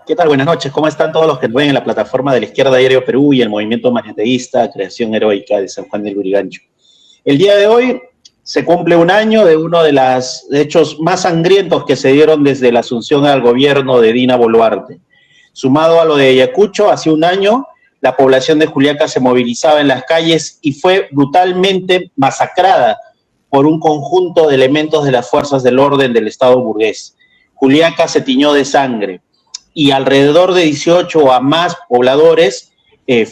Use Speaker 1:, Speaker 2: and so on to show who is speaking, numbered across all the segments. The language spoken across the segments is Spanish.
Speaker 1: ¿Qué tal? Buenas noches. ¿Cómo están todos los que nos ven en la plataforma de la Izquierda Diario Perú y el movimiento maniateísta Creación Heroica de San Juan del Lurigancho? El día de hoy se cumple un año de uno de los hechos más sangrientos que se dieron desde la asunción al gobierno de Dina Boluarte. Sumado a lo de Ayacucho, hace un año la población de Juliaca se movilizaba en las calles y fue brutalmente masacrada por un conjunto de elementos de las fuerzas del orden del Estado burgués. Juliaca se tiñó de sangre y alrededor de 18 a más pobladores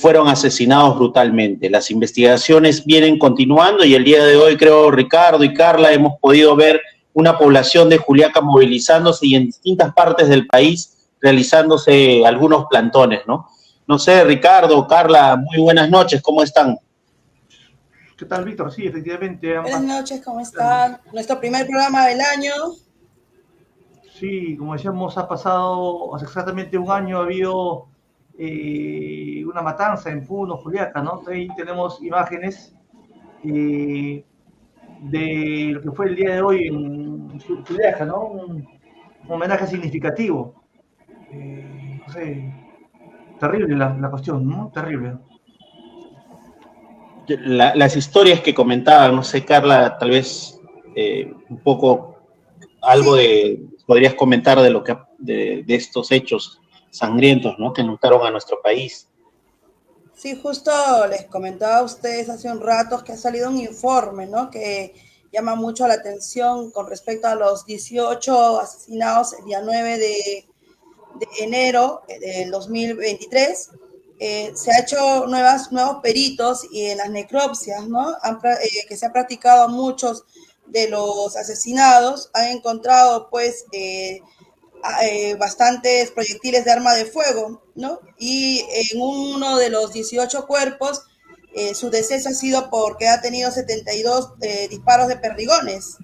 Speaker 1: fueron asesinados brutalmente. Las investigaciones vienen continuando y el día de hoy, creo, Ricardo y Carla, hemos podido ver una población de Juliaca movilizándose y en distintas partes del país realizándose algunos plantones, ¿no? No sé, Ricardo, Carla, muy buenas noches, ¿cómo están?
Speaker 2: ¿Qué tal, Víctor? Sí, efectivamente.
Speaker 3: Buenas noches, ¿cómo están? Nuestro primer programa del año.
Speaker 2: Sí, como decíamos, ha pasado hace exactamente un año, ha habido una matanza en Puno, Juliaca, ¿no? Ahí tenemos imágenes de lo que fue el día de hoy en Juliaca, ¿no? Un homenaje significativo. No sé, terrible la cuestión, ¿no? Terrible.
Speaker 1: Las historias que comentaban, no sé, Carla, tal vez un poco algo podrías comentar de lo que de estos hechos sangrientos, ¿no? Que enlutaron a nuestro país.
Speaker 3: Sí, justo les comentaba a ustedes hace un rato que ha salido un informe, ¿no? Que llama mucho la atención con respecto a los 18 asesinados el día 9 de enero del 2023. Se ha hecho nuevos peritos y en las necropsias, ¿no? Que se ha practicado a muchos de los asesinados, han encontrado, pues, bastantes proyectiles de arma de fuego, ¿no? Y en uno de los 18 cuerpos, su deceso ha sido porque ha tenido 72 disparos de perdigones,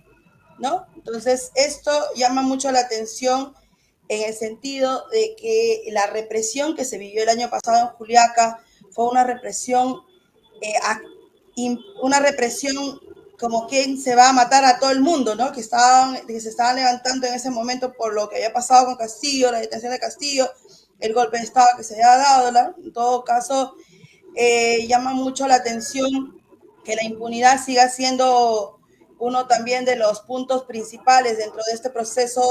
Speaker 3: ¿no? Entonces, esto llama mucho la atención en el sentido de que la represión que se vivió el año pasado en Juliaca fue una represión como quien se va a matar a todo el mundo, ¿no? Que se estaban levantando en ese momento por lo que había pasado con Castillo, la detención de Castillo, el golpe de Estado que se había dado, ¿no? En todo caso, llama mucho la atención que la impunidad siga siendo uno también de los puntos principales dentro de este proceso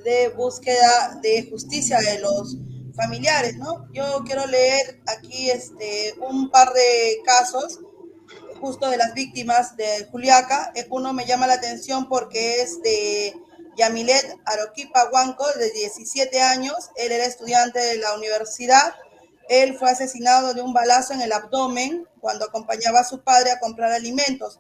Speaker 3: de búsqueda de justicia de los familiares, ¿no? Yo quiero leer aquí un par de casos justo de las víctimas de Juliaca. Uno me llama la atención porque es de Yamilet Aroquipa Huanco, de 17 años. Él era estudiante de la universidad. Él fue asesinado de un balazo en el abdomen cuando acompañaba a su padre a comprar alimentos.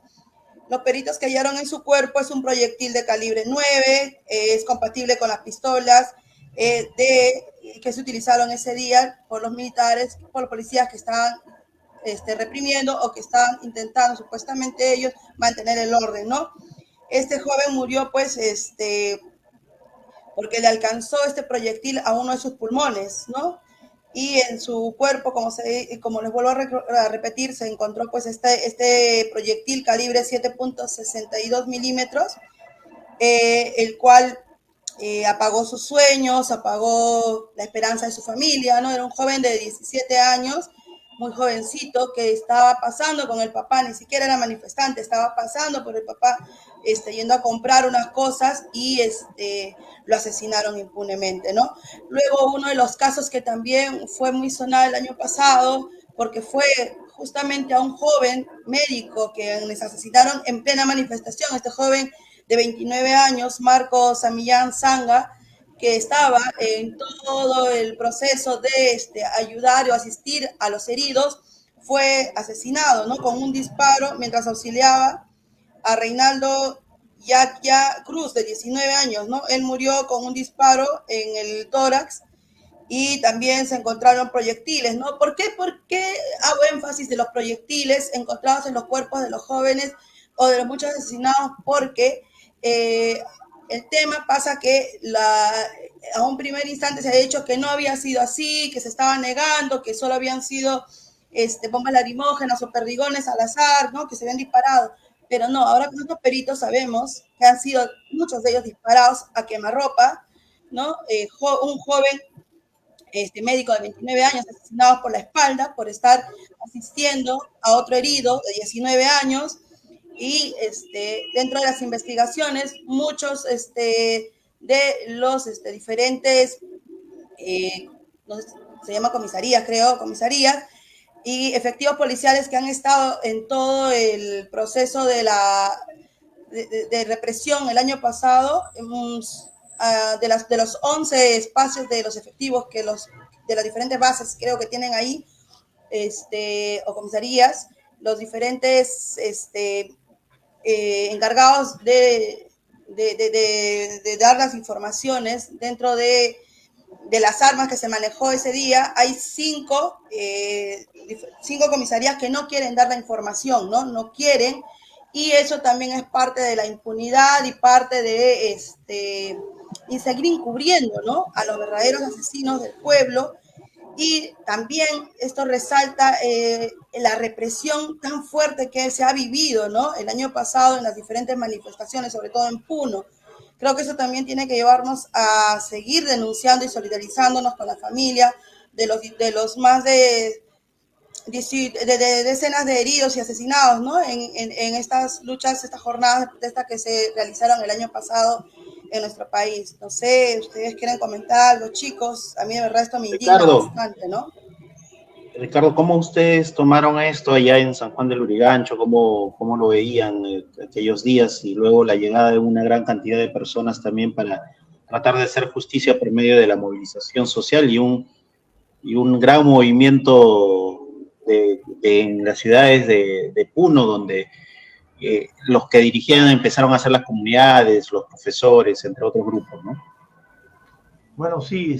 Speaker 3: Los peritos que hallaron en su cuerpo es un proyectil de calibre 9, es compatible con las pistolas que se utilizaron ese día por los militares, por los policías que estaban reprimiendo o que estaban intentando supuestamente ellos mantener el orden, ¿no? Este joven murió pues porque le alcanzó este proyectil a uno de sus pulmones, ¿no? Y en su cuerpo, como les vuelvo a repetir, se encontró pues este proyectil calibre 7.62 milímetros, el cual apagó sus sueños, apagó la esperanza de su familia, ¿no? Era un joven de 17 años, muy jovencito, que estaba pasando con el papá, ni siquiera era manifestante, estaba pasando por el papá, yendo a comprar unas cosas y lo asesinaron impunemente, ¿no? Luego uno de los casos que también fue muy sonado el año pasado, porque fue justamente a un joven médico que les asesinaron en plena manifestación. Este joven de 29 años, Marco Samillán Zanga, que estaba en todo el proceso de ayudar o asistir a los heridos, fue asesinado, ¿no? Con un disparo mientras auxiliaba a Reinaldo Yacya Cruz, de 19 años, ¿no? Él murió con un disparo en el tórax y también se encontraron proyectiles, ¿no? ¿Por qué hago énfasis de los proyectiles encontrados en los cuerpos de los jóvenes o de los muchos asesinados? Porque el tema pasa que a un primer instante se ha dicho que no había sido así, que se estaba negando, que solo habían sido bombas lacrimógenas o perdigones al azar, ¿no? Que se habían disparado. Pero no, ahora con estos peritos sabemos que han sido muchos de ellos disparados a quemarropa, ¿no? Un joven médico de 29 años asesinado por la espalda por estar asistiendo a otro herido de 19 años. Y dentro de las investigaciones, muchos de los diferentes, no sé, se llama comisarías, creo, comisarías, y efectivos policiales que han estado en todo el proceso de represión el año pasado, de los 11 espacios de los efectivos de las diferentes bases creo que tienen ahí, o comisarías, los diferentes encargados de dar las informaciones dentro de las armas que se manejó ese día. Hay 5 comisarías que no quieren dar la información, no quieren, y eso también es parte de la impunidad y parte de y seguir encubriendo, ¿no?, a los verdaderos asesinos del pueblo. Y también esto resalta la represión tan fuerte que se ha vivido, ¿no?, el año pasado en las diferentes manifestaciones, sobre todo en Puno. Creo que eso también tiene que llevarnos a seguir denunciando y solidarizándonos con la familia de los más de decenas de heridos y asesinados, ¿no?, en estas luchas, estas jornadas de protesta que se realizaron el año pasado en nuestro país. No sé, ustedes quieren comentar algo, chicos. A mí de verdad esto me indigna bastante, ¿no?
Speaker 1: Ricardo, ¿cómo ustedes tomaron esto allá en San Juan del Lurigancho? ¿Cómo lo veían aquellos días? Y luego la llegada de una gran cantidad de personas también para tratar de hacer justicia por medio de la movilización social y un gran movimiento en las ciudades de Puno, donde los que dirigían empezaron a hacer las comunidades, los profesores, entre otros grupos, ¿no?
Speaker 2: Bueno, sí,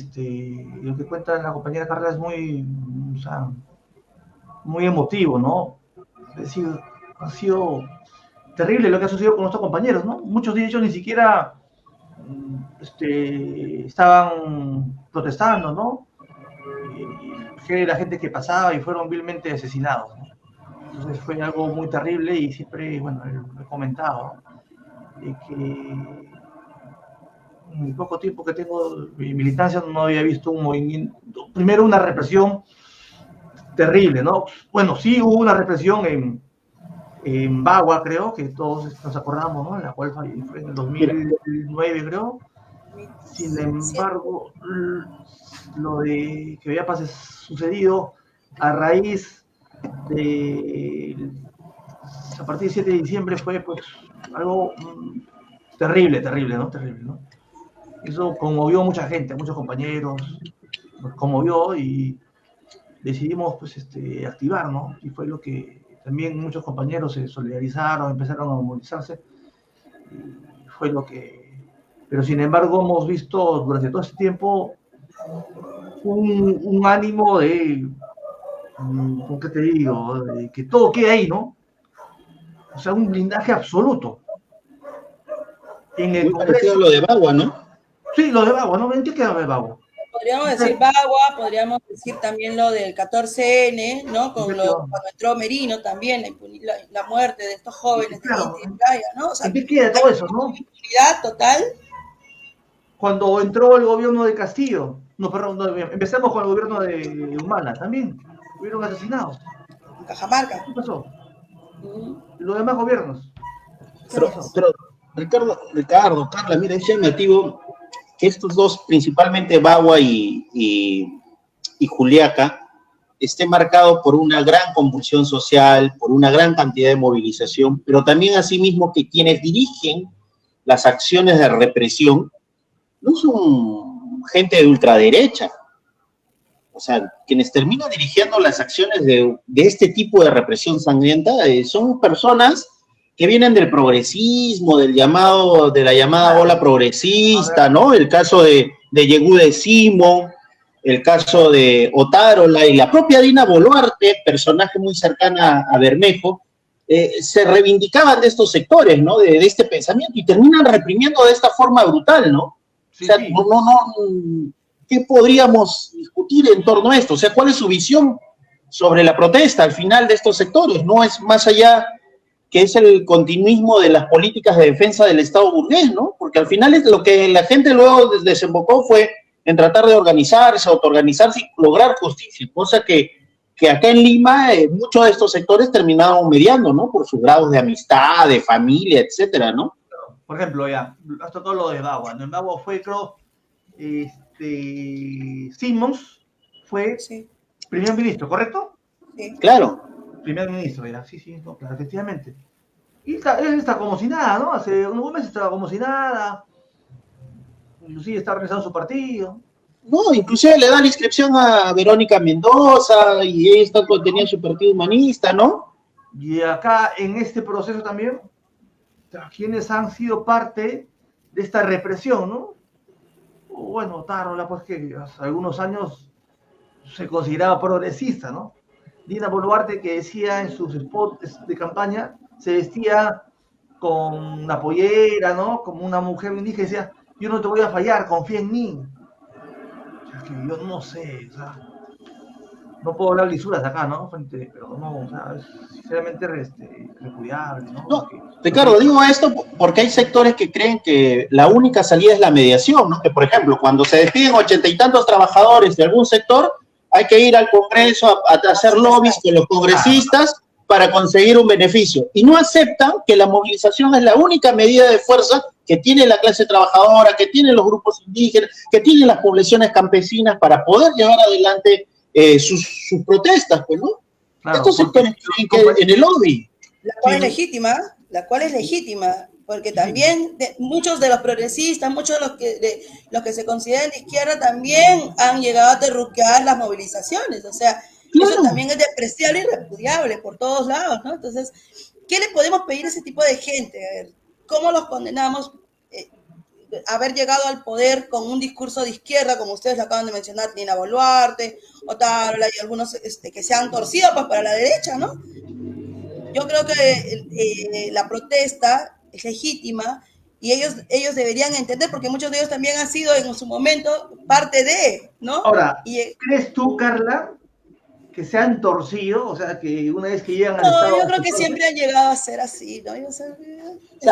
Speaker 2: lo que cuenta la compañera Carla es muy emotivo, ¿no? Es decir, ha sido terrible lo que ha sucedido con nuestros compañeros, ¿no? Muchos de ellos ni siquiera estaban protestando, ¿no? La gente que pasaba y fueron vilmente asesinados, ¿no? Entonces fue algo muy terrible y siempre, bueno, lo he comentado, que en el poco tiempo que tengo de militancia no había visto un movimiento, primero una represión terrible, ¿no? Bueno, sí hubo una represión en Bagua, creo, que todos nos acordamos, ¿no? La cual fue en el 2009, creo. Sin embargo, lo de que había sucedido a raíz a partir del 7 de diciembre fue pues algo terrible, ¿no? Terrible, ¿no? Eso conmovió a mucha gente, a muchos compañeros, nos conmovió y decidimos pues activar, ¿no? Y fue lo que también muchos compañeros se solidarizaron, empezaron a movilizarse, y fue lo que... Pero sin embargo hemos visto durante todo este tiempo un ánimo de, ¿con qué te digo?, de que todo quede ahí, ¿no? O sea, un blindaje absoluto.
Speaker 1: Muy parecido a lo de Bagua, ¿no?
Speaker 2: Sí, lo de Bagua, ¿no? ¿En qué queda lo de Bagua?
Speaker 3: Podríamos decir Bagua, podríamos decir también lo del 14N, ¿no? Cuando entró Merino también, la muerte de estos jóvenes,
Speaker 2: claro,
Speaker 3: de Playa, ¿no? O sea,
Speaker 2: ¿en qué queda todo eso, no?
Speaker 3: Impunidad total.
Speaker 2: Cuando entró el gobierno de Castillo, empezamos con el gobierno de Humala, también hubieron asesinados.
Speaker 3: En Cajamarca.
Speaker 2: ¿Qué pasó? Los demás gobiernos.
Speaker 1: Pero Ricardo, Carla, mira, es llamativo que estos dos, principalmente Bagua y Juliaca, esté marcado por una gran convulsión social, por una gran cantidad de movilización, pero también asimismo que quienes dirigen las acciones de represión no son gente de ultraderecha. O sea, quienes terminan dirigiendo las acciones de este tipo de represión sangrienta son personas que vienen del progresismo, de la llamada ola progresista, ¿no? El caso de Yehude Simón, el caso de Otárola y la propia Dina Boluarte, personaje muy cercana a Bermejo, se reivindicaban de estos sectores, ¿no? De este pensamiento y terminan reprimiendo de esta forma brutal, ¿no?
Speaker 2: Sí,
Speaker 1: o sea,
Speaker 2: sí.
Speaker 1: ¿qué podríamos discutir en torno a esto? O sea, ¿cuál es su visión sobre la protesta al final de estos sectores? No es más allá que es el continuismo de las políticas de defensa del Estado burgués, ¿no? Porque al final es lo que la gente luego desembocó fue en tratar de organizarse, autoorganizarse y lograr justicia, cosa que acá en Lima muchos de estos sectores terminaron mediando, ¿no? Por sus grados de amistad, de familia, etcétera, ¿no?
Speaker 2: Por ejemplo, ya, hasta todo lo de Bagua, ¿no? En Bagua fue, creo, Simons fue
Speaker 3: Sí,
Speaker 2: primer ministro, ¿correcto?
Speaker 3: sí.
Speaker 1: Claro.
Speaker 2: Primer ministro, era, sí, sí, no, claro, efectivamente. Y él está como si nada, ¿no? Hace unos meses estaba como si nada, inclusive está organizando su partido.
Speaker 1: No, inclusive le dan la inscripción a Verónica Mendoza y ella tenía su partido humanista, ¿no?
Speaker 2: Y acá, en este proceso también, quienes han sido parte de esta represión, ¿no? Bueno, Tarola, pues que hace algunos años se consideraba progresista, ¿no? Dina Boluarte, que decía en sus spots de campaña, se vestía con una pollera, ¿no? Como una mujer indígena, decía, yo no te voy a fallar, confía en mí. O sea, que yo no sé, o sea, no puedo hablar lisuras acá, ¿no? Pero no, o sea, es sinceramente repudiable, ¿no?
Speaker 1: No, Ricardo, digo esto porque hay sectores que creen que la única salida es la mediación, ¿no? Que, por ejemplo, cuando se despiden 80 y tantos trabajadores de algún sector, hay que ir al Congreso a hacer lobbies con los congresistas para conseguir un beneficio. Y no aceptan que la movilización es la única medida de fuerza que tiene la clase trabajadora, que tienen los grupos indígenas, que tienen las poblaciones campesinas para poder llevar adelante sus protestas, pues, ¿no?
Speaker 2: Claro,
Speaker 1: Estos sectores creen que en el lobby.
Speaker 3: La cual es legítima, porque también muchos de los progresistas, muchos de los que se consideran de izquierda también han llegado a terruquear las movilizaciones, o sea,
Speaker 1: Claro.
Speaker 3: eso también es despreciable y repudiable por todos lados, ¿no? Entonces, ¿qué le podemos pedir a ese tipo de gente? A ver, ¿cómo los condenamos? Haber llegado al poder con un discurso de izquierda, como ustedes lo acaban de mencionar, Dina Boluarte, Otárola y algunos que se han torcido pues, para la derecha, ¿no? Yo creo que la protesta es legítima y ellos deberían entender, porque muchos de ellos también han sido en su momento parte de, ¿no?
Speaker 2: Ahora,
Speaker 3: Y,
Speaker 2: ¿crees tú, Carla, que se han torcido? O sea, que una vez que llegan al
Speaker 3: no,
Speaker 2: Estado...
Speaker 3: yo creo que siempre han llegado a ser así, ¿no? Eso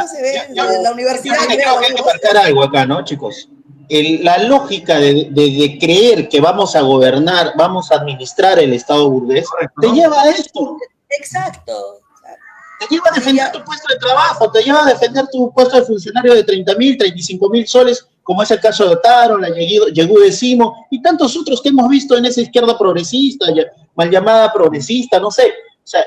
Speaker 3: se ve desde la universidad.
Speaker 1: Yo creo que hay que marcar algo acá, ¿no, chicos? La lógica de creer que vamos a gobernar, vamos a administrar el Estado burgués,
Speaker 2: Correcto,
Speaker 1: te
Speaker 2: ¿no?
Speaker 1: lleva a esto.
Speaker 3: Exacto.
Speaker 1: Te lleva a defender tu puesto de trabajo, te lleva a defender tu puesto de funcionario de 30.000, 35.000 soles, como es el caso de Otaro, la Yehude Simón y tantos otros que hemos visto en esa izquierda progresista, mal llamada progresista, no sé. O sea,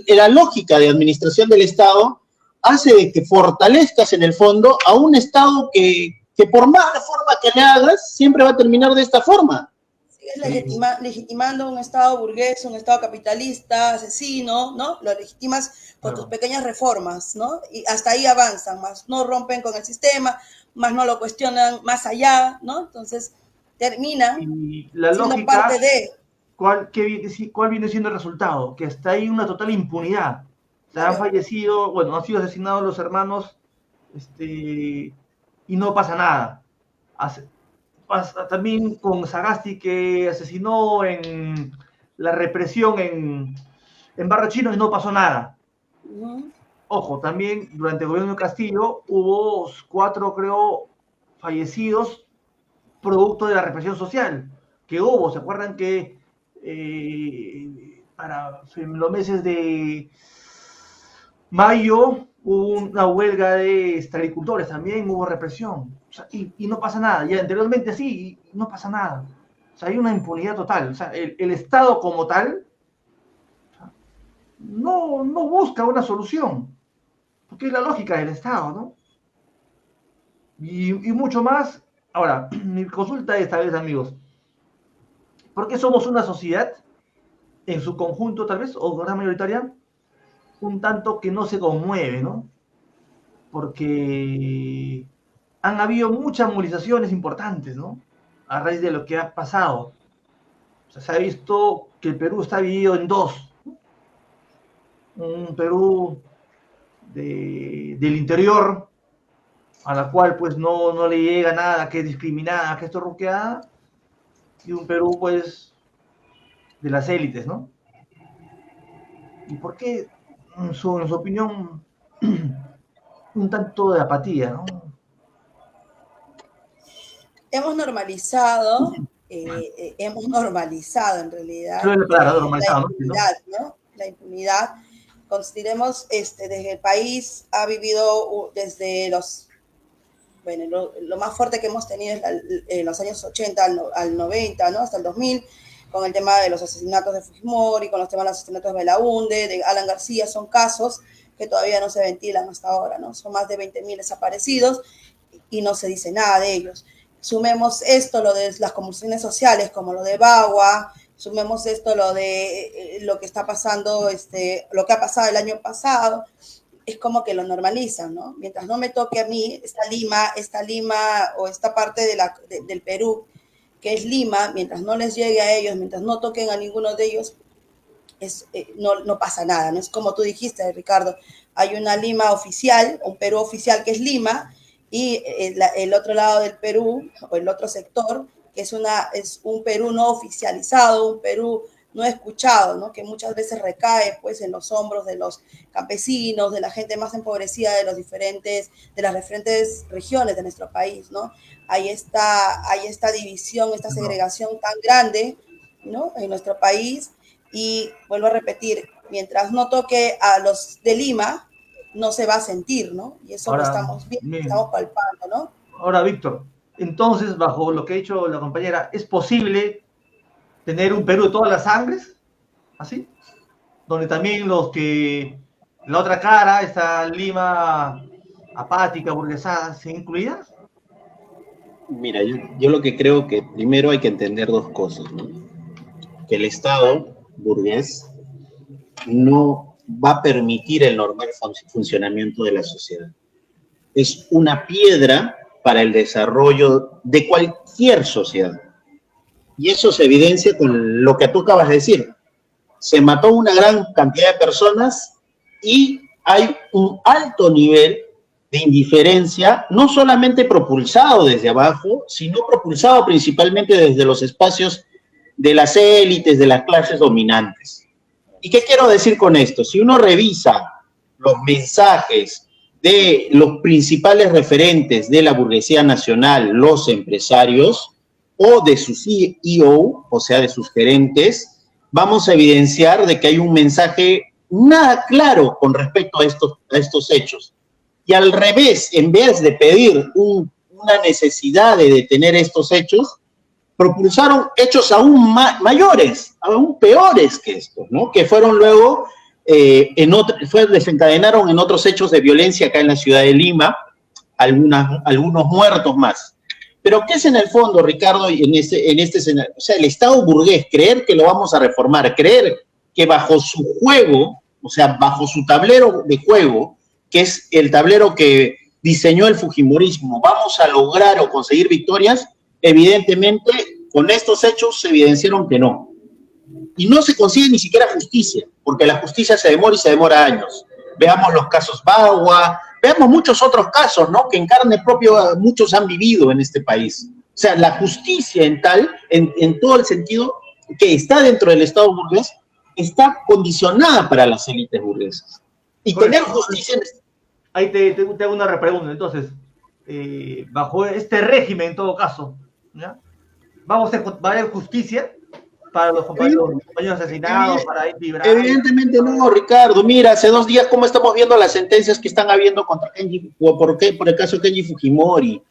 Speaker 1: la lógica de administración del Estado hace de que fortalezcas en el fondo a un Estado que por más reforma que le hagas, siempre va a terminar de esta forma.
Speaker 3: Sigues legitimando un Estado burgués, un Estado capitalista, asesino, ¿no? Lo legitimas con tus pequeñas reformas, ¿no? Y hasta ahí avanzan, más no rompen con el sistema, más no lo cuestionan más allá, ¿no? Entonces terminan
Speaker 2: y la
Speaker 3: siendo
Speaker 2: lógica,
Speaker 3: parte de...
Speaker 2: ¿cuál viene siendo el resultado? Que hasta ahí una total impunidad. Se han fallecido, bueno, han sido asesinados los hermanos, y no pasa nada. También con Sagasti, que asesinó en la represión en Barrio Chino y no pasó nada. Ojo, también durante el gobierno de Castillo hubo 4, creo, fallecidos producto de la represión social que hubo. ¿Se acuerdan que para los meses de mayo hubo una huelga de agricultores? También hubo represión. O sea, y no pasa nada. Ya anteriormente sí, y no pasa nada. O sea, hay una impunidad total. O sea, el Estado como tal no busca una solución. Porque es la lógica del Estado, ¿no? Y mucho más Ahora, mi consulta es, tal vez, amigos, ¿por qué somos una sociedad, en su conjunto tal vez, o gran mayoritaria, un tanto que no se conmueve, ¿no? Porque han habido muchas movilizaciones importantes, ¿no? A raíz de lo que ha pasado. O sea, se ha visto que el Perú está dividido en dos. Un Perú del interior, a la cual pues no le llega nada, que es discriminada, que es torruqueada, y un Perú pues de las élites, ¿no? ¿Y por qué, en su opinión, un tanto de apatía, ¿no?
Speaker 3: Hemos normalizado en realidad
Speaker 2: Claro,
Speaker 3: la
Speaker 2: normalizado, ¿no?
Speaker 3: impunidad, ¿no? La impunidad. Consideremos, desde el país ha vivido desde lo más fuerte que hemos tenido es en los años 80 al 90, ¿no? Hasta el 2000, con el tema de los asesinatos de Fujimori, con los temas de los asesinatos de Belaunde, de Alan García, son casos que todavía no se ventilan hasta ahora, ¿no? Son más de 20.000 desaparecidos y no se dice nada de ellos. Sumemos esto, lo de las convulsiones sociales, como lo de Bagua, sumemos esto, lo de lo que está pasando, lo que ha pasado el año pasado, es como que lo normalizan, ¿no? Mientras no me toque a mí, esta Lima o esta parte del Perú, que es Lima, mientras no les llegue a ellos, mientras no toquen a ninguno de ellos, no pasa nada, ¿no? Es como tú dijiste, Ricardo, hay una Lima oficial, un Perú oficial que es Lima, y el otro lado del Perú, o el otro sector, que es un Perú no oficializado, un Perú no escuchado, ¿no? Que muchas veces recae pues en los hombros de los campesinos, de la gente más empobrecida de las diferentes regiones de nuestro país, ¿no? Hay esta división, esta segregación tan grande, ¿no? En nuestro país, y vuelvo a repetir, mientras no toque a los de Lima, no se va a sentir, ¿no? Y eso
Speaker 2: ahora,
Speaker 3: lo estamos viendo, estamos palpando, ¿no?
Speaker 2: Ahora, Víctor, entonces, bajo lo que ha dicho la compañera, ¿es posible tener un Perú de todas las sangres? ¿Así? Donde también la otra cara, esta Lima apática, burguesada, ¿se incluida?
Speaker 1: Mira, yo lo que creo que primero hay que entender dos cosas, ¿no? Que el Estado burgués no va a permitir el normal funcionamiento de la sociedad. Es una piedra para el desarrollo de cualquier sociedad. Y eso se evidencia con lo que tú acabas de decir. Se mató una gran cantidad de personas y hay un alto nivel de indiferencia, no solamente propulsado desde abajo, sino propulsado principalmente desde los espacios de las élites, de las clases dominantes. ¿Y qué quiero decir con esto? Si uno revisa los mensajes de los principales referentes de la burguesía nacional, los empresarios, o de su CEO, o sea, de sus gerentes, vamos a evidenciar de que hay un mensaje nada claro con respecto a estos hechos. Y al revés, en vez de pedir una necesidad de detener estos hechos, propulsaron hechos aún mayores, aún peores que estos, ¿no? Que fueron luego, desencadenaron en otros hechos de violencia acá en la ciudad de Lima, algunos muertos más. Pero ¿qué es en el fondo, Ricardo, en este escenario? O sea, el Estado burgués, creer que lo vamos a reformar, creer que bajo su juego, o sea, bajo su tablero de juego, que es el tablero que diseñó el fujimorismo, vamos a lograr o conseguir victorias, evidentemente, con estos hechos se evidenciaron que no. Y no se consigue ni siquiera justicia, porque la justicia se demora y se demora años. Veamos los casos Bagua, veamos muchos otros casos, ¿no? Que en carne propia muchos han vivido en este país. O sea, la justicia en todo el sentido que está dentro del Estado burgués, está condicionada para las élites burguesas. Y tener justicia...
Speaker 2: Ahí te hago una repregunta. Entonces, bajo este régimen, en todo caso, ¿ya? ¿Va a haber justicia para los compañeros asesinados, para equilibrar?
Speaker 1: Evidentemente no, Ricardo. Mira, hace 2 días cómo estamos viendo las sentencias que están habiendo contra Kenji, por el caso de Kenji Fujimori.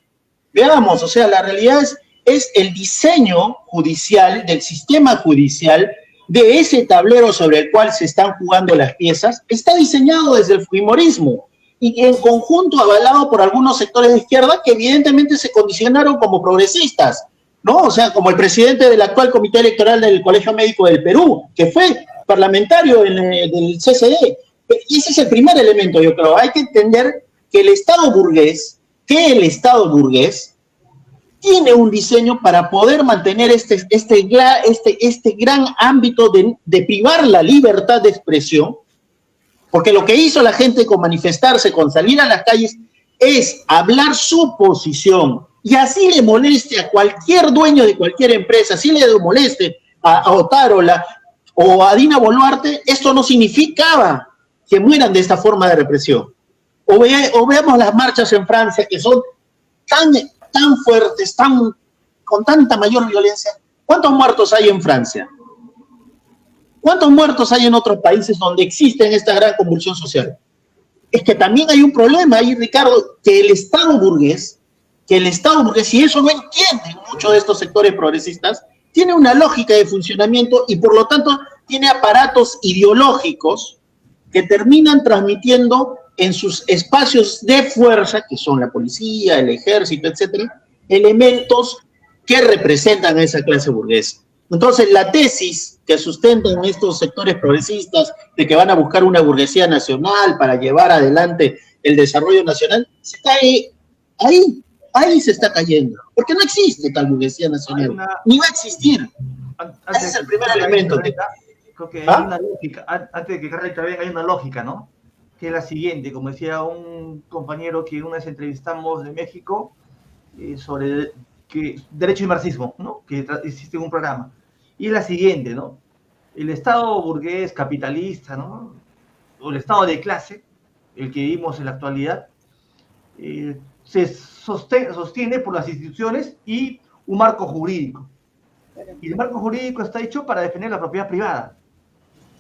Speaker 1: Veamos, o sea, la realidad es el diseño judicial, del sistema judicial, de ese tablero sobre el cual se están jugando las piezas, está diseñado desde el fujimorismo. y en conjunto avalado por algunos sectores de izquierda que evidentemente se condicionaron como progresistas, ¿no? O sea, como el presidente del actual Comité Electoral del Colegio Médico del Perú, que fue parlamentario del CCD. Y ese es el primer elemento, yo creo. Hay que entender que el Estado burgués tiene un diseño para poder mantener este gran ámbito de privar la libertad de expresión, porque lo que hizo la gente con manifestarse, con salir a las calles, es hablar su posición, y así le moleste a cualquier dueño de cualquier empresa, así le moleste a Otárola o a Dina Boluarte, esto no significaba que mueran de esta forma de represión. O veamos las marchas en Francia, que son tan fuertes, con tanta mayor violencia. ¿Cuántos muertos hay en Francia? ¿Cuántos muertos hay en otros países donde existe esta gran convulsión social? Es que también hay un problema ahí, Ricardo, que el Estado burgués, y eso no entienden muchos de estos sectores progresistas, tiene una lógica de funcionamiento y por lo tanto tiene aparatos ideológicos que terminan transmitiendo en sus espacios de fuerza, que son la policía, el ejército, etcétera, elementos que representan a esa clase burguesa. Entonces, la tesis que sustentan estos sectores progresistas de que van a buscar una burguesía nacional para llevar adelante el desarrollo nacional, se cae ahí se está cayendo, porque no existe tal burguesía nacional, ni va a existir. Ese es el primer elemento.
Speaker 2: Creo que hay una lógica, antes de que Carlita venga, hay una lógica, ¿no? Que es la siguiente, como decía un compañero que una vez entrevistamos de México, sobre derecho y marxismo, ¿no? Que existe un programa. Y es la siguiente, ¿no? El Estado burgués capitalista, ¿no? O el Estado de clase, el que vivimos en la actualidad, se sostiene por las instituciones y un marco jurídico. Y el marco jurídico está hecho para defender la propiedad privada.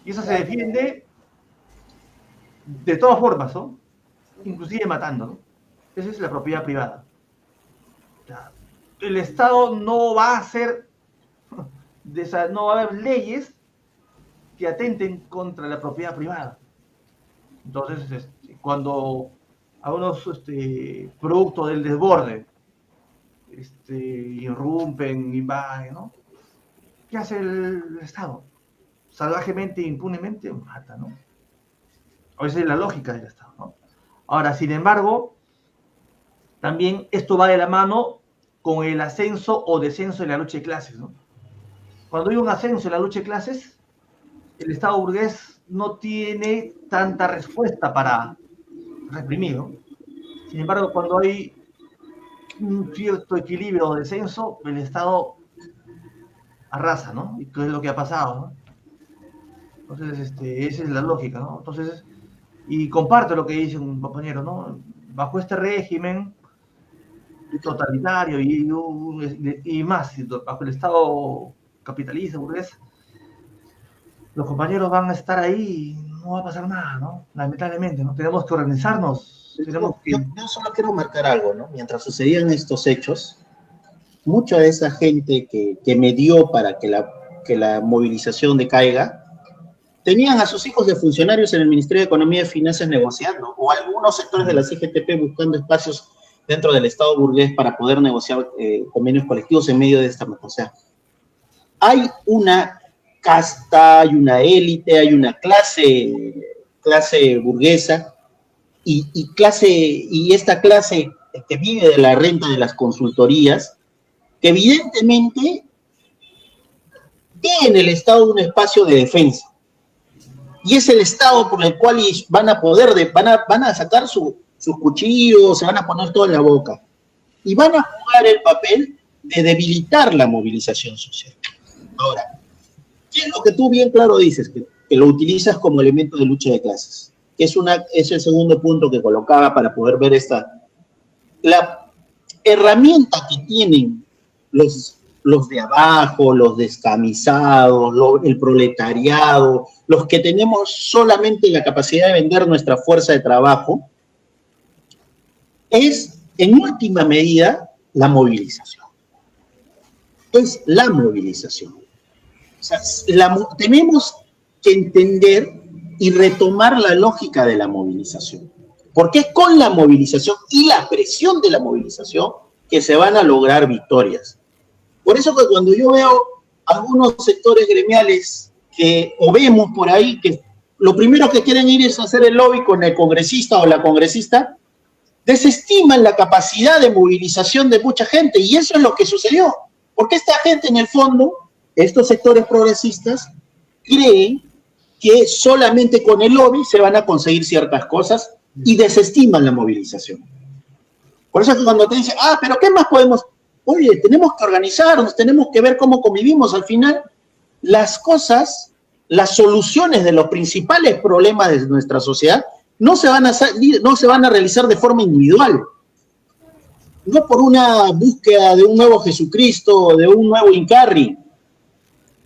Speaker 2: Y eso se defiende de todas formas, ¿no? Inclusive matando, ¿no? Esa es la propiedad privada. El Estado no va a hacer, no va a haber leyes que atenten contra la propiedad privada. Entonces, cuando a unos productos del desborde irrumpen, invaden, ¿no? ¿Qué hace el Estado? Salvajemente, impunemente, mata, ¿no? Esa es la lógica del Estado, ¿no? Ahora, sin embargo, también esto va de la mano con el ascenso o descenso de la lucha de clases, ¿no? Cuando hay un ascenso en la lucha de clases, el Estado burgués no tiene tanta respuesta para reprimir, ¿no? Sin embargo, cuando hay un cierto equilibrio o descenso, el Estado arrasa, ¿no? Y qué es lo que ha pasado, ¿no? Entonces, esa es la lógica, ¿no? Entonces, y comparto lo que dice un compañero, ¿no? Bajo este régimen totalitario y más, bajo el Estado capitalista, burgués, los compañeros van a estar ahí y no va a pasar nada, ¿no? Lamentablemente, ¿no? Tenemos que organizarnos.
Speaker 1: Yo solo quiero marcar algo, ¿no? Mientras sucedían estos hechos, mucha de esa gente que medió para que la movilización decaiga, tenían a sus hijos de funcionarios en el Ministerio de Economía y Finanzas negociando, o algunos sectores de la CGTP buscando espacios dentro del Estado burgués para poder negociar convenios colectivos en medio de esta cosa. O sea, hay una casta, hay una élite, hay una clase burguesa, y esta clase que vive de la renta de las consultorías, que evidentemente tiene en el Estado un espacio de defensa. Y es el Estado por el cual van a sacar sus cuchillos, se van a poner todo en la boca. Y van a jugar el papel de debilitar la movilización social. Ahora, ¿qué es lo que tú bien claro dices? Que lo utilizas como elemento de lucha de clases. Es el segundo punto que colocaba para poder ver la herramienta que tienen los de abajo, los descamisados, el proletariado, los que tenemos solamente la capacidad de vender nuestra fuerza de trabajo, es en última medida la movilización. Es la movilización. O sea, tenemos que entender y retomar la lógica de la movilización. porque es con la movilización y la presión de la movilización que se van a lograr victorias. Por eso que cuando yo veo algunos sectores gremiales o vemos por ahí que lo primero que quieren ir es hacer el lobby con el congresista o la congresista, desestiman la capacidad de movilización de mucha gente, y eso es lo que sucedió, porque esta gente en el fondo, estos sectores progresistas, creen que solamente con el lobby se van a conseguir ciertas cosas y desestiman la movilización. Por eso es que cuando te dicen, pero ¿qué más podemos? Oye, tenemos que organizarnos, tenemos que ver cómo convivimos. Al final, las cosas, las soluciones de los principales problemas de nuestra sociedad no se van a realizar de forma individual. No por una búsqueda de un nuevo Jesucristo, de un nuevo Incarri,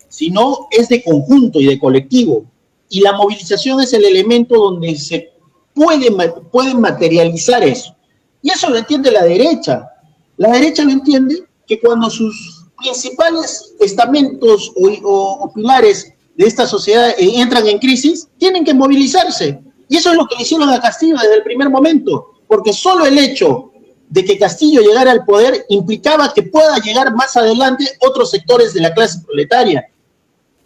Speaker 1: sino es de conjunto y de colectivo. Y la movilización es el elemento donde se puede materializar eso. Y eso lo entiende la derecha. La derecha lo entiende que cuando sus principales estamentos o pilares de esta sociedad entran en crisis, tienen que movilizarse. Y eso es lo que le hicieron a Castillo desde el primer momento, porque solo el hecho de que Castillo llegara al poder implicaba que pueda llegar más adelante otros sectores de la clase proletaria,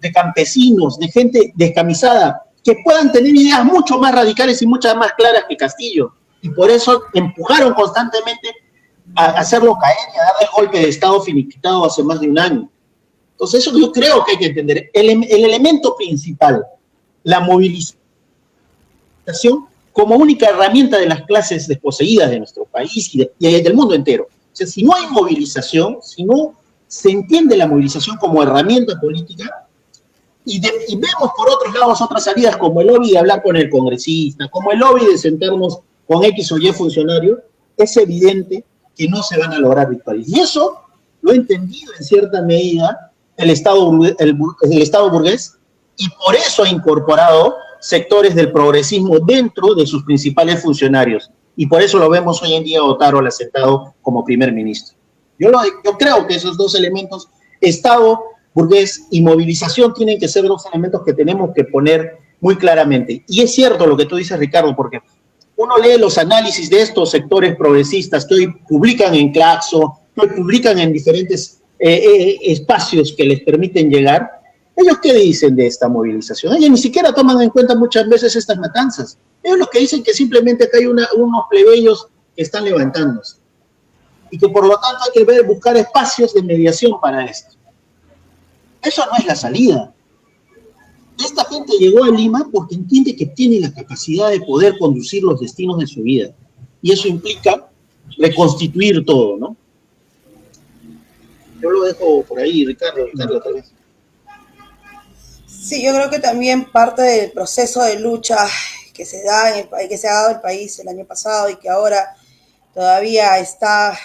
Speaker 1: de campesinos, de gente descamisada, que puedan tener ideas mucho más radicales y muchas más claras que Castillo. Y por eso empujaron constantemente a hacerlo caer y a darle el golpe de Estado finiquitado hace más de un año. Entonces eso yo creo que hay que entender. El elemento principal, la movilización como única herramienta de las clases desposeídas de nuestro país y del mundo entero. O sea, si no hay movilización, si no se entiende la movilización como herramienta política, y vemos por otros lados otras salidas como el lobby de hablar con el congresista, como el lobby de sentarnos con X o Y funcionario, es evidente que no se van a lograr victorias. Y eso lo ha entendido en cierta medida el Estado burgués, y por eso ha incorporado sectores del progresismo dentro de sus principales funcionarios. Y por eso lo vemos hoy en día a Otárola sentado como primer ministro. Yo creo que esos dos elementos, Estado burgués y movilización, tienen que ser dos elementos que tenemos que poner muy claramente. Y es cierto lo que tú dices, Ricardo, porque uno lee los análisis de estos sectores progresistas que hoy publican en Claxo, que hoy publican en diferentes espacios que les permiten llegar. ¿Ellos qué dicen de esta movilización? Ellos ni siquiera toman en cuenta muchas veces estas matanzas. Ellos lo que dicen que simplemente acá hay unos plebeyos que están levantándose. Y que por lo tanto hay que buscar espacios de mediación para esto. Eso no es la salida. Esta gente llegó a Lima porque entiende que tiene la capacidad de poder conducir los destinos de su vida. Y eso implica reconstituir todo, ¿no? Yo lo dejo por ahí, Ricardo, otra vez.
Speaker 3: Sí, yo creo que también parte del proceso de lucha que se da que se ha dado en el país el año pasado y que ahora todavía está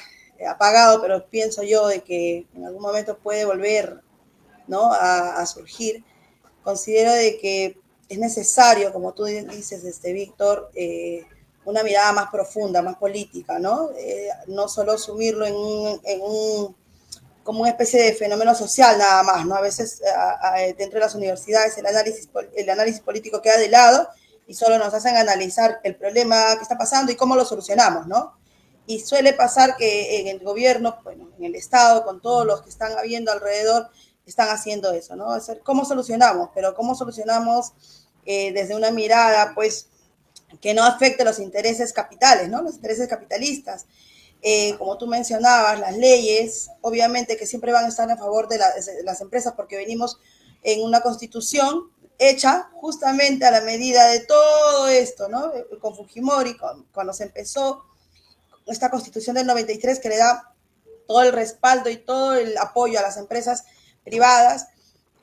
Speaker 3: apagado, pero pienso yo de que en algún momento puede volver, ¿no?, a surgir. Considero de que es necesario, como tú dices, Víctor, una mirada más profunda, más política, ¿no? No solo sumirlo como una especie de fenómeno social nada más, ¿no? A veces dentro de las universidades el análisis político queda de lado y solo nos hacen analizar el problema que está pasando y cómo lo solucionamos, ¿no? Y suele pasar que en el gobierno, bueno, en el Estado, con todos los que están habiendo alrededor, están haciendo eso, ¿no? Es decir, ¿cómo solucionamos? Pero ¿cómo solucionamos desde una mirada, pues, que no afecte los intereses capitales, ¿no? Los intereses capitalistas. Como tú mencionabas, las leyes, obviamente que siempre van a estar a favor de las empresas porque venimos en una constitución hecha justamente a la medida de todo esto, ¿no? Con Fujimori, cuando se empezó esta constitución del 93 que le da todo el respaldo y todo el apoyo a las empresas privadas,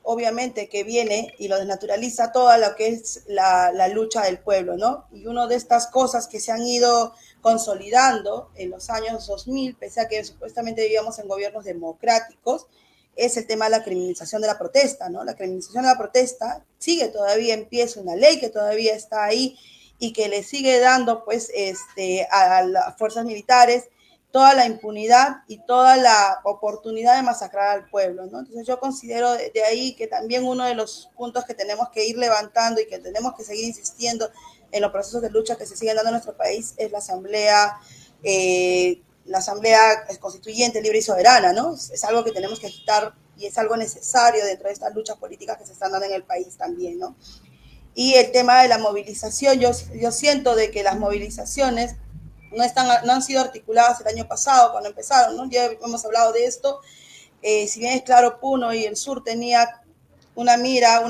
Speaker 3: obviamente que viene y lo desnaturaliza toda lo que es la lucha del pueblo, ¿no? Y una de estas cosas que se han ido consolidando en los años 2000, pese a que supuestamente vivíamos en gobiernos democráticos, es el tema de la criminalización de la protesta, ¿no? La criminalización de la protesta sigue todavía en pie, es una ley que todavía está ahí y que le sigue dando, pues, a las fuerzas militares toda la impunidad y toda la oportunidad de masacrar al pueblo, ¿no? Entonces yo considero de ahí que también uno de los puntos que tenemos que ir levantando y que tenemos que seguir insistiendo en los procesos de lucha que se siguen dando en nuestro país es la asamblea constituyente, libre y soberana, ¿no? Es algo que tenemos que agitar y es algo necesario dentro de estas luchas políticas que se están dando en el país también, ¿no? Y el tema de la movilización, yo siento de que las movilizaciones no han sido articuladas el año pasado cuando empezaron, ¿no? Ya hemos hablado de esto. Si bien es claro, Puno y el sur tenía una mira,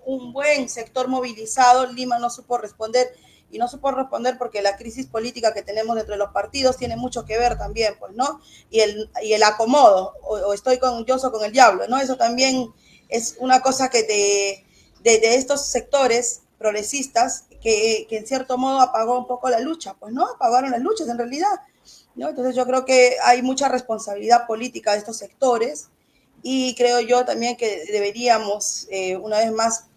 Speaker 3: un buen sector movilizado, Lima no supo responder, y no supo responder porque la crisis política que tenemos dentro de los partidos tiene mucho que ver también, pues, ¿no? Y el acomodo, o estoy con Dios o con el diablo, ¿no? Eso también es una cosa que de estos sectores progresistas que en cierto modo apagó un poco la lucha, pues, ¿no? Apagaron las luchas en realidad, ¿no? Entonces yo creo que hay mucha responsabilidad política de estos sectores y creo yo también que deberíamos, una vez más,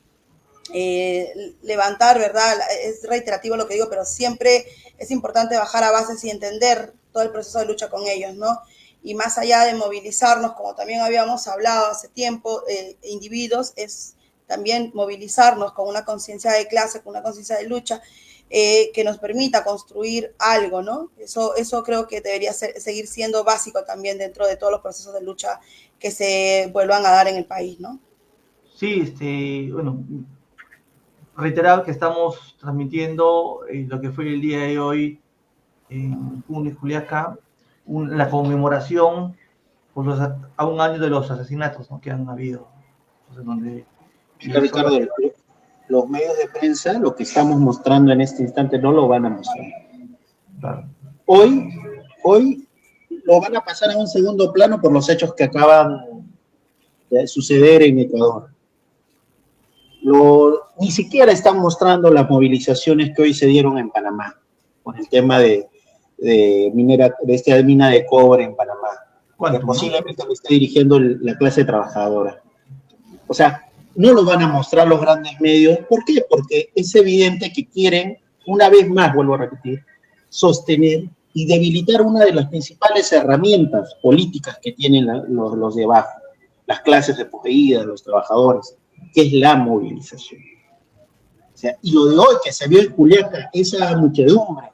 Speaker 3: levantar, ¿verdad? Es reiterativo lo que digo, pero siempre es importante bajar a bases y entender todo el proceso de lucha con ellos, ¿no? Y más allá de movilizarnos, como también habíamos hablado hace tiempo, individuos, es también movilizarnos con una conciencia de clase, con una conciencia de lucha, que nos permita construir algo, ¿no? Eso creo que debería seguir siendo básico también dentro de todos los procesos de lucha que se vuelvan a dar en el país, ¿no?
Speaker 2: Sí, bueno, reiterar que estamos transmitiendo lo que fue el día de hoy en Puno y Juliaca, la conmemoración a un año de los asesinatos, ¿no?, que han habido. Entonces, donde
Speaker 1: Ricardo, los medios de prensa, lo que estamos mostrando en este instante, no lo van a mostrar.
Speaker 2: Claro.
Speaker 1: Hoy lo van a pasar a un segundo plano por los hechos que acaban de suceder en Ecuador. Ni siquiera están mostrando las movilizaciones que hoy se dieron en Panamá, por el tema de esta mina de cobre en Panamá, que posiblemente lo esté dirigiendo la clase trabajadora. O sea, no lo van a mostrar los grandes medios. ¿Por qué? Porque es evidente que quieren, una vez más, vuelvo a repetir, sostener y debilitar una de las principales herramientas políticas que tienen los de abajo, las clases desposeídas, los trabajadores, que es la movilización. O sea, y lo de hoy que se vio en Juliaca, esa muchedumbre,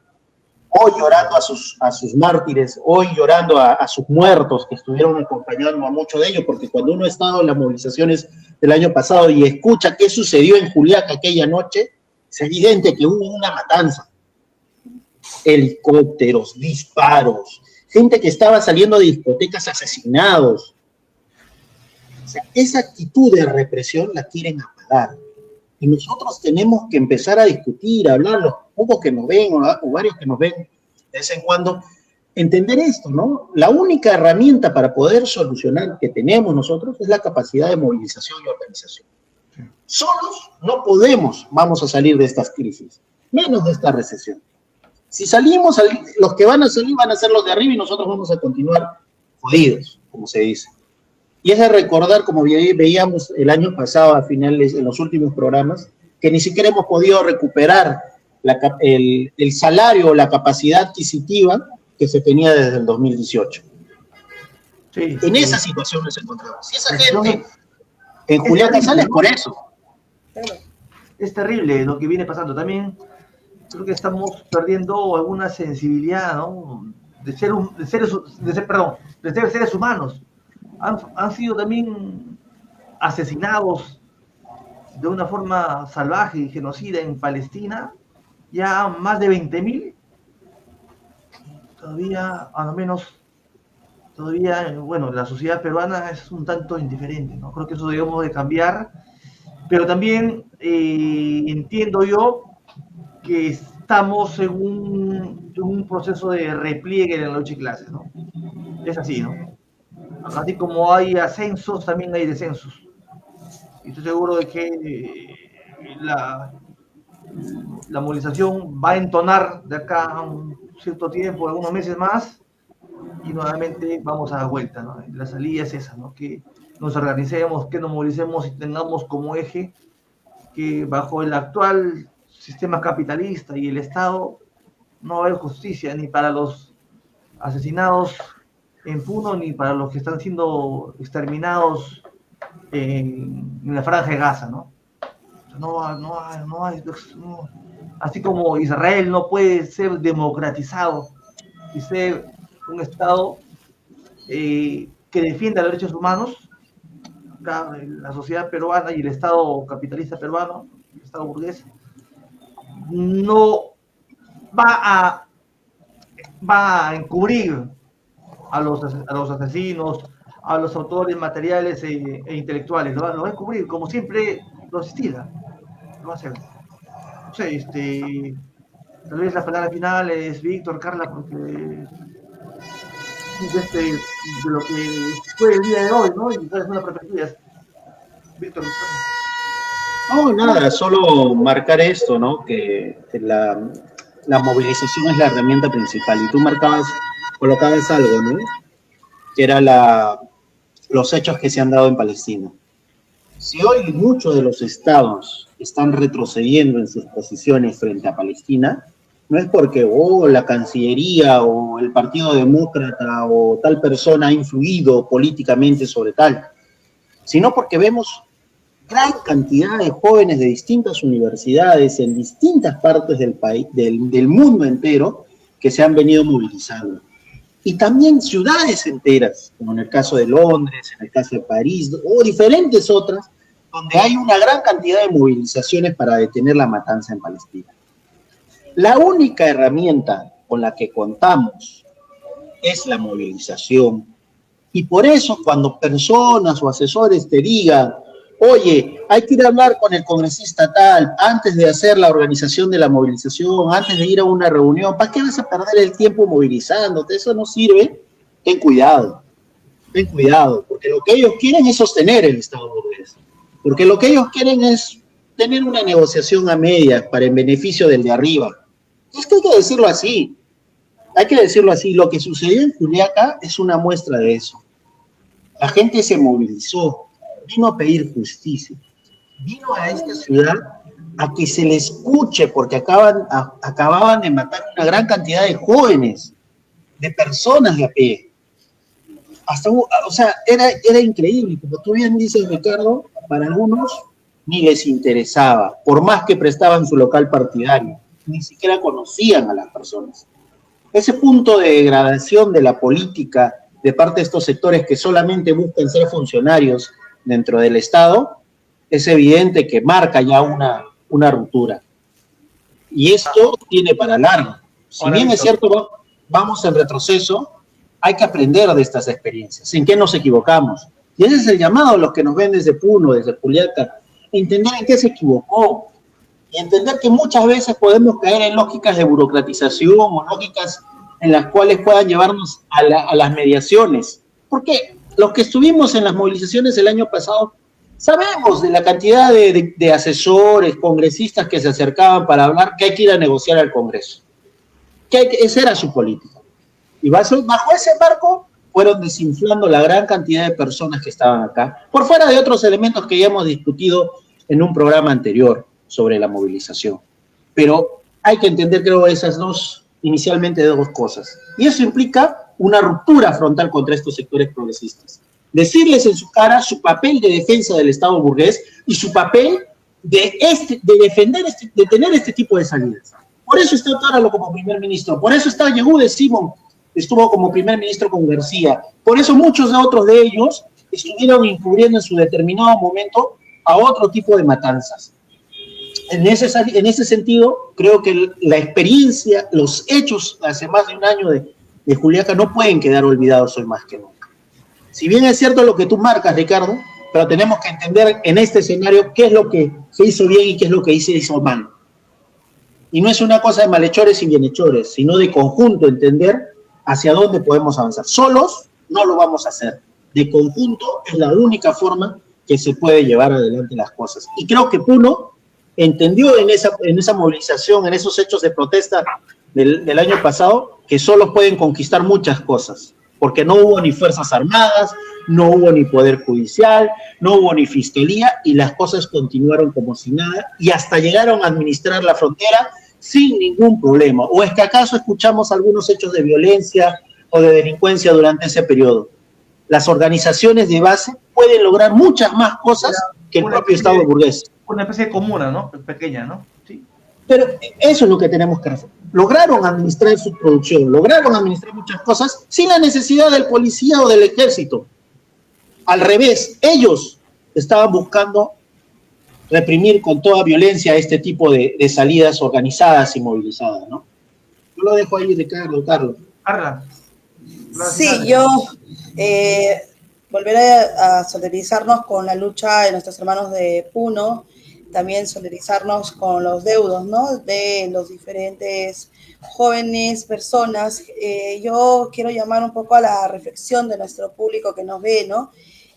Speaker 1: hoy llorando a sus mártires, hoy llorando a sus muertos que estuvieron acompañando a muchos de ellos, porque cuando uno ha estado en las movilizaciones del año pasado y escucha qué sucedió en Juliaca aquella noche, es evidente que hubo una matanza. Helicópteros, disparos, gente que estaba saliendo de discotecas asesinados. O sea, esa actitud de represión la quieren apagar. Y nosotros tenemos que empezar a discutir, a hablar, los pocos que nos ven o varios que nos ven de vez en cuando, entender esto, ¿no? La única herramienta para poder solucionar que tenemos nosotros es la capacidad de movilización y organización. Solos no vamos a salir de estas crisis, menos de esta recesión. Si salimos, los que van a salir van a ser los de arriba y nosotros vamos a continuar jodidos, como se dice. Y es de recordar, como veíamos el año pasado, a finales, en los últimos programas, que ni siquiera hemos podido recuperar el salario o la capacidad adquisitiva que se tenía desde el 2018. Sí, en esa situación nos encontramos. Si esa gente en Juliaca sale es por eso.
Speaker 2: Es terrible lo que viene pasando. También creo que estamos perdiendo alguna sensibilidad, ¿no?, de ser seres humanos. Han sido también asesinados de una forma salvaje y genocida en Palestina, ya más de 20.000. Todavía, a lo menos, bueno, la sociedad peruana es un tanto indiferente, ¿no? Creo que eso debemos de cambiar, pero también entiendo yo que estamos en un proceso de repliegue en la lucha de clases, ¿no? Es así, ¿no? Así como hay ascensos, también hay descensos. Y estoy seguro de que la movilización va a entonar de acá a un cierto tiempo, algunos meses más, y nuevamente vamos a dar vuelta, ¿no? La salida es esa, ¿no? Que nos organicemos, que nos movilicemos y tengamos como eje que bajo el actual sistema capitalista y el Estado no va a haber justicia ni para los asesinados en Puno ni para los que están siendo exterminados en la Franja de Gaza, ¿no? O Así como Israel no puede ser democratizado y ser un Estado que defienda los derechos humanos, la sociedad peruana y el Estado capitalista peruano, el Estado burgués, no va a encubrir a los asesinos, a los autores materiales e intelectuales, lo va a encubrir, como siempre lo estila, lo va a hacer. No sé, tal vez la palabra final es Víctor, Carla, porque de lo que fue el día de hoy, ¿no? Y es una perspectiva. Víctor.
Speaker 1: No, nada, solo marcar esto, ¿no? Que la movilización es la herramienta principal. Y tú colocabas algo, ¿no? Que era los hechos que se han dado en Palestina. Si hoy muchos de los estados están retrocediendo en sus posiciones frente a Palestina, no es porque la Cancillería o el Partido Demócrata o tal persona ha influido políticamente sobre tal, sino porque vemos gran cantidad de jóvenes de distintas universidades en distintas partes del país, del mundo entero, que se han venido movilizando. Y también ciudades enteras, como en el caso de Londres, en el caso de París, o diferentes otras, donde hay una gran cantidad de movilizaciones para detener la matanza en Palestina. La única herramienta con la que contamos es la movilización. Y por eso cuando personas o asesores te digan, oye, hay que ir a hablar con el congresista tal, antes de hacer la organización de la movilización, antes de ir a una reunión, ¿para qué vas a perder el tiempo movilizándote? Eso no sirve. Ten cuidado, porque lo que ellos quieren es sostener el Estado burgués. Porque lo que ellos quieren es tener una negociación a medias para el beneficio del de arriba. Es que hay que decirlo así. Lo que sucedió en Juliaca es una muestra de eso. La gente se movilizó, vino a pedir justicia, vino a esta ciudad a que se le escuche, porque acababan de matar una gran cantidad de jóvenes, de personas de a pie. Era increíble, como tú bien dices, Ricardo, para algunos ni les interesaba, por más que prestaban su local partidario, ni siquiera conocían a las personas. Ese punto de degradación de la política de parte de estos sectores que solamente buscan ser funcionarios dentro del Estado, es evidente que marca ya una ruptura. Y esto tiene para largo. Si bien es cierto, vamos en retroceso, hay que aprender de estas experiencias. ¿En qué nos equivocamos? Y ese es el llamado a los que nos ven desde Puno, desde Juliaca, entender en qué se equivocó, y entender que muchas veces podemos caer en lógicas de burocratización o lógicas en las cuales puedan llevarnos a las mediaciones. Porque los que estuvimos en las movilizaciones el año pasado sabemos de la cantidad de asesores, congresistas que se acercaban para hablar que hay que ir a negociar al Congreso. Esa era su política. Y bajo ese marco fueron desinflando la gran cantidad de personas que estaban acá, por fuera de otros elementos que ya hemos discutido en un programa anterior sobre la movilización. Pero hay que entender, creo, inicialmente dos cosas. Y eso implica una ruptura frontal contra estos sectores progresistas. Decirles en su cara su papel de defensa del Estado burgués y su papel de defender, de tener este tipo de salidas. Por eso está Táralo como primer ministro, por eso está Yehude Simón, estuvo como primer ministro con García, por eso muchos de otros de ellos estuvieron encubriendo en su determinado momento a otro tipo de matanzas. En ese sentido, creo que la experiencia, los hechos hace más de un año de Juliaca no pueden quedar olvidados hoy más que nunca. Si bien es cierto lo que tú marcas, Ricardo, pero tenemos que entender en este escenario qué es lo que se hizo bien y qué es lo que se hizo mal. Y no es una cosa de malhechores y bienhechores, sino de conjunto entender hacia dónde podemos avanzar. Solos no lo vamos a hacer. De conjunto es la única forma que se puede llevar adelante las cosas. Y creo que Puno entendió en esa movilización, en esos hechos de protesta del año pasado, que solo pueden conquistar muchas cosas, porque no hubo ni fuerzas armadas, no hubo ni poder judicial, no hubo ni fiscalía, y las cosas continuaron como si nada, y hasta llegaron a administrar la frontera sin ningún problema. ¿O es que acaso escuchamos algunos hechos de violencia o de delincuencia durante ese periodo? Las organizaciones de base pueden lograr muchas más cosas que el propio Estado burgués.
Speaker 2: una especie de comuna, ¿no? Pequeña, ¿no? Sí.
Speaker 4: Pero eso es lo que tenemos que hacer. Lograron administrar su producción, lograron administrar muchas cosas sin la necesidad del policía o del ejército. Al revés, ellos estaban buscando reprimir con toda violencia este tipo de salidas organizadas y movilizadas, ¿no? Yo lo dejo ahí, Ricardo, Carlos.
Speaker 2: Carla.
Speaker 3: Sí, yo volveré a solidarizarnos con la lucha de nuestros hermanos de Puno, también solidarizarnos con los deudos, ¿no? De los diferentes jóvenes, personas. Yo quiero llamar un poco a la reflexión de nuestro público que nos ve, ¿no?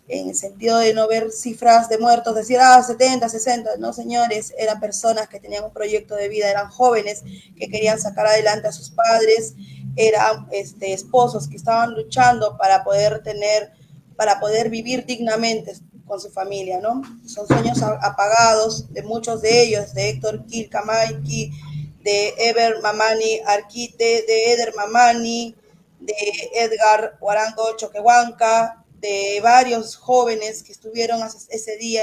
Speaker 3: En el sentido de no ver cifras de muertos, decir, 70, 60, no señores, eran personas que tenían un proyecto de vida, eran jóvenes que querían sacar adelante a sus padres, eran esposos que estaban luchando para poder vivir dignamente con su familia, ¿no? Son sueños apagados de muchos de ellos, de Héctor Kilcamaiki, de Eber Mamani Arquite, de Eder Mamani, de Edgar Huarango Choquehuanca, de varios jóvenes que estuvieron ese día,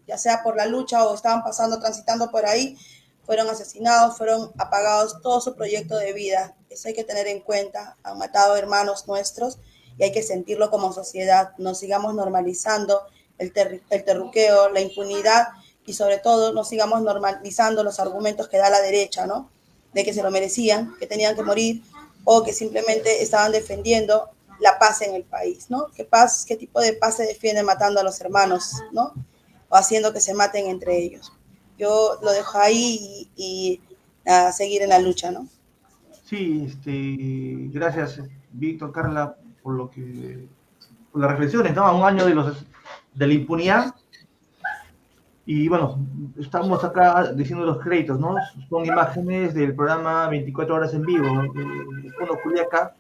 Speaker 3: ya sea por la lucha o estaban transitando por ahí, fueron asesinados, fueron apagados todo su proyecto de vida. Eso hay que tener en cuenta. Han matado hermanos nuestros y hay que sentirlo como sociedad. No sigamos normalizando el terruqueo, la impunidad y sobre todo no sigamos normalizando los argumentos que da la derecha, ¿no? De que se lo merecían, que tenían que morir o que simplemente estaban defendiendo la paz en el país, ¿no? ¿Qué tipo de paz se defiende matando a los hermanos, ¿no? O haciendo que se maten entre ellos. Yo lo dejo ahí y a seguir en la lucha, ¿no?
Speaker 2: Sí, gracias, Víctor, Carla, por las reflexiones, ¿no? A un año de la impunidad. Y bueno, estamos acá diciendo los créditos, ¿no? Son imágenes del programa 24 horas en vivo, Puno Juliaca,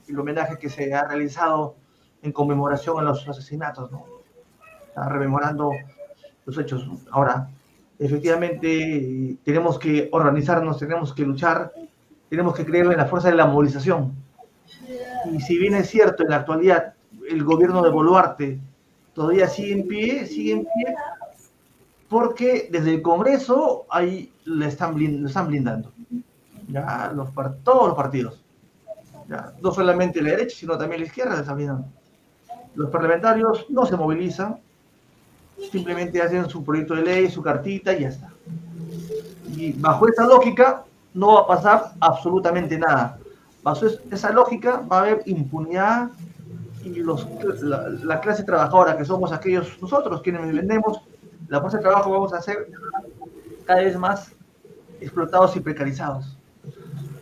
Speaker 2: el homenaje que se ha realizado en conmemoración a los asesinatos, ¿no? Está rememorando los hechos. Ahora, efectivamente, tenemos que organizarnos, tenemos que luchar, tenemos que creer en la fuerza de la movilización. Y si bien es cierto, en la actualidad, el gobierno de Boluarte todavía sigue en pie, porque desde el Congreso ahí lo están blindando. Ya, todos los partidos. Ya, no solamente la derecha, sino también la izquierda la están blindando. Los parlamentarios no se movilizan, simplemente hacen su proyecto de ley, su cartita y ya está. Y bajo esa lógica no va a pasar absolutamente nada. Bajo esa lógica va a haber impunidad y la clase trabajadora, que somos aquellos nosotros quienes vendemos la fuerza de trabajo, vamos a ser cada vez más explotados y precarizados.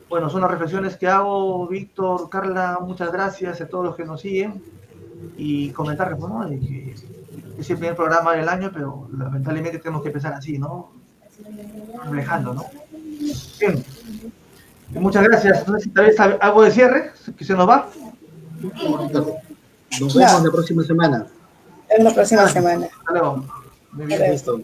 Speaker 2: Bueno, son las reflexiones que hago, Víctor, Carla, muchas gracias a todos los que nos siguen y comentarles, ¿no? De que es el primer programa del año, pero lamentablemente tenemos que empezar así, ¿no? Reflejando, ¿no? Bien. Muchas gracias. No sé si tal vez algo de cierre, que se nos va.
Speaker 4: Nos vemos la próxima semana.
Speaker 3: En la próxima semana.
Speaker 2: Hasta luego. Muy bien.
Speaker 4: Listo.